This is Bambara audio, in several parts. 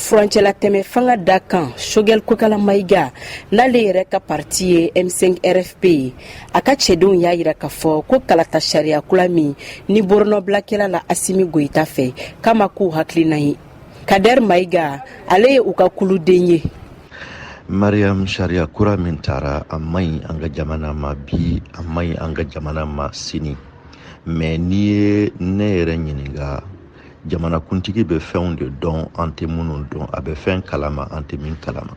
furancɛla tɛmɛ fanga da kan Choguel Kokala Maïga n'ale yɛrɛ ka parti ye M5 RFP ye a ka cɛdenw y'a yira k'a fɔ ko kalata sariya kula min ni borɔnɔbilakɛla la Asimi Goïta fɛ kama k'u hakilina ye. Kader Maïga ale ye u ka kuluden ye. Mariam sariya kura min taara a maɲi an ka jamana ma bi a maɲi an ka jamana ma sini mais n'i ye ne yɛrɛ ɲininka jamana kuntigi bɛ fɛnw de dɔn an tɛ minnu dɔn a bɛ fɛn kalama an tɛ min kalama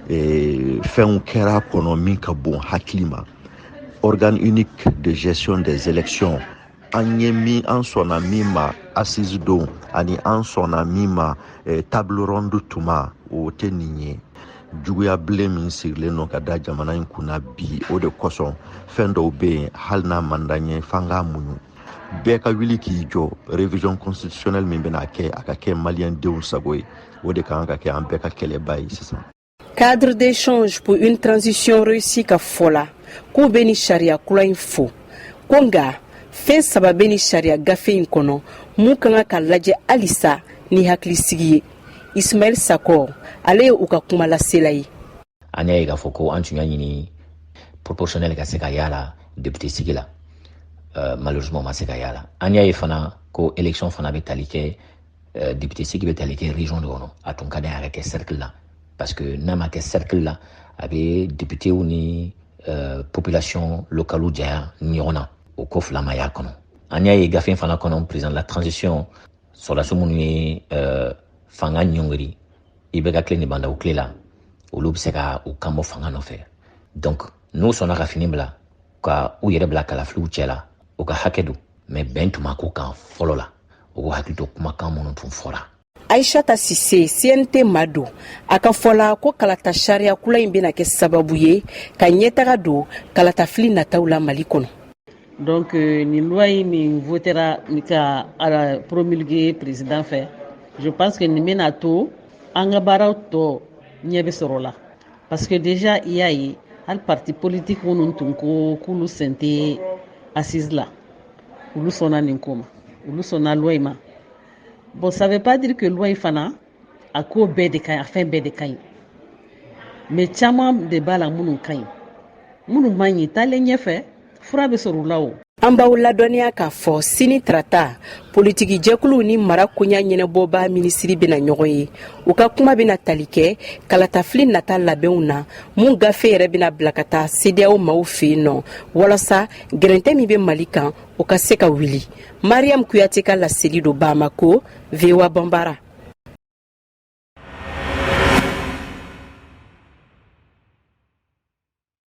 fɛnw kɛra kɔnɔ min ka bon hakili ma organe unique de gestion des élections an ye min an sɔnna min ma assise don ani an sɔnna min ma table ronde tuma o tɛ nin ye juguya bilen min sigilen no ka da jamana in kunna bi o de kosɔn fɛn dɔw bɛ yen hali n'a man d'an ye f'an k'a muɲu bɛɛ ka wuli k'i jɔ révision constitutionnelle min bɛna kɛ a ka kɛ maliyɛndenw sago ye o de kan ka kɛ an bɛɛ ka kɛlɛba ye sisan. Cadre d'échange pour une transition réussie ka fɔ la k'u bɛ ni sariya kura in fo ko nka fɛn saba bɛ ni sariya gafe in kɔnɔ mun kan ka lajɛ halisa ni hakilisigi ye. Ismaël Sakor ale ye u ka kuma lasela ye. An y'a ye k'a fɔ ko an tun y'a ɲini proportionnel ka se ka y'a la député sigi la malheureusement ma se ka y'a la. An y'a ye fana ko élection fana bɛ tali kɛ député sigi bɛ tali kɛ région de kɔnɔ a tun ka di a ka kɛ cercle la parce que n'a ma kɛ cercle la a bɛ députéw ni population locale janya ɲɔgɔn na o ko fila ma y'a kɔnɔ. An y'a ye gafe fana kɔnɔ président de la transition sɔrɔdasi minnu ye fanga ɲɔngiri i bɛ ka tile ni banda o tile la olu bɛ se ka u kan bɔ fanga nɔfɛ donc n'u sɔnna ka fini bila ka u yɛrɛ bila kalafiliw cɛ la o ka hakɛ don mais bɛn tun ma k'o kan fɔlɔ la o ko hakili to kumakan minnu tun fɔra. Aïssata Cissé CNT Mado a ka fɔla ko kalata sariya kula in bɛna kɛ sababu ye ka ɲɛtaga don kalatafili nataw la Mali kɔnɔ. Donc ni loi min votera ni ka promulguer président fɛ je pense que nin bɛna to an ka baaraw tɔ ɲɛ bɛ sɔrɔ la parce que déjà i y'a ye hali parti politique minnu tun ko k'olu sen tɛ assise la olu sɔnna nin ko ma olu sɔnna loi ma bon ça veut pas dire que loi fana a ko bɛɛ de ka ɲi a fɛn bɛɛ de ka ɲi mais caman de b'a la minnu ka ɲi minnu man ɲi taalen ɲɛfɛ fura bɛ sɔrɔ u la o. An b'aw ladɔnniya k'a fɔ sini tarata politiki jɛkuluw ni mara koɲa ɲɛnɛbɔba minisiri bɛna ɲɔgɔn ye u ka kuma bɛna tali kɛ kalatafili nata labɛnw na mun gafe yɛrɛ bɛna bila ka taa CEDEAO maaw fɛ yen nɔ walasa gɛrɛntɛ min bɛ Mali kan o ka se ka wuli. Mariam Kuyate ka laseli do Bamako, VOA Bambara.